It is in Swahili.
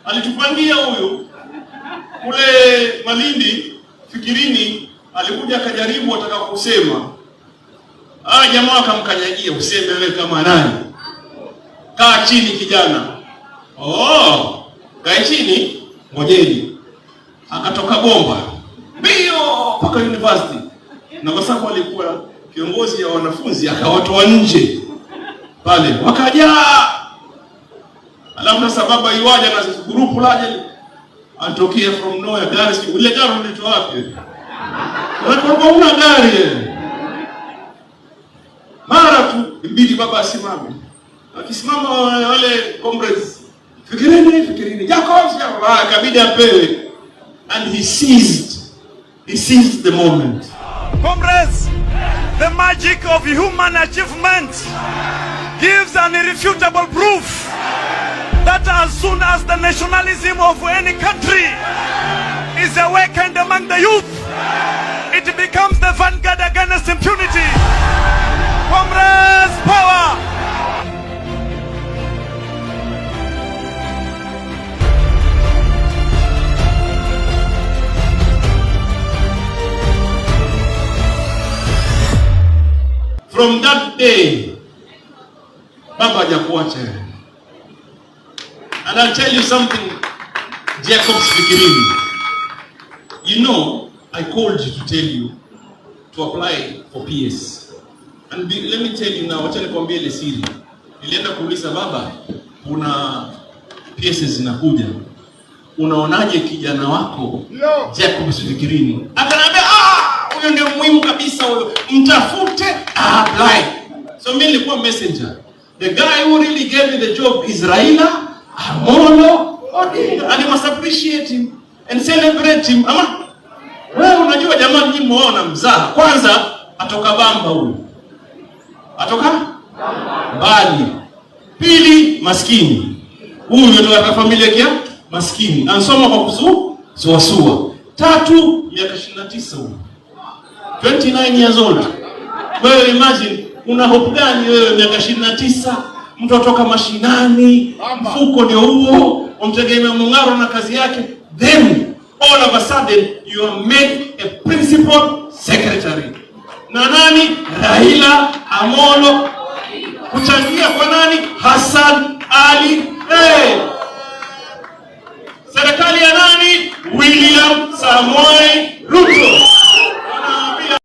alitupangia huyu kule Malindi Fikirini, alikuja akajaribu ataka kusema. Jamaa akamkanyagia, useme wewe kama nani? Kaa chini kijana. Kaa chini, ngojeni. Akatoka bomba mbio mpaka university. Na kwa sababu alikuwa kiongozi ya wanafunzi, akawatoa nje pale, wakaja. Alafu sasa baba iwaje na grupu laje, antokea from nowhere, gari ile gari ulitoa wapi? Unakuwa una gari. Mara tu ibidi baba asimame. Akisimama wale comrades, Fikirini, Jacobs, akabidi apewe. And he seized the moment. Comrades, the magic of human achievement gives an irrefutable proof that as soon as the nationalism of any country is awakened among the youth, it becomes the vanguard against impunity. Comrades, power! From that day, Baba hajakuacha. And I'll tell you something, Jacobs Fikirini. You know, I called you to tell you to apply for PS. And let me tell you now, wacha nikwambie ile siri. Nilienda kuuliza baba, kuna PS zinakuja. Unaonaje kijana wako Jacobs Fikirini? Akaniambia, huyo ndio muhimu kabisa huyo. Mtafute, apply. So mimi nilikuwa messenger. The guy who really gave me the job is Raila Amolo Odinga. And you must appreciate him and celebrate him. Ama wewe unajua jamaa nyinyi muona mzaha. Kwanza atoka Bamba huyo. Atoka mbali. Pili maskini. Huyu kutoka familia ya maskini. Ansoma kwa kusuasua. Tatu miaka 29 huyo. 29 years old. Wewe imagine una hope gani wewe miaka 29, mtu atoka mashinani, mfuko ndio huo, umtegemea Mung'aro na kazi yake, then all of a sudden you are made a principal secretary. Na nani? Raila Amolo. Kuchangia kwa nani? Hassan Ali. Serikali ya nani? William Samoei Ruto.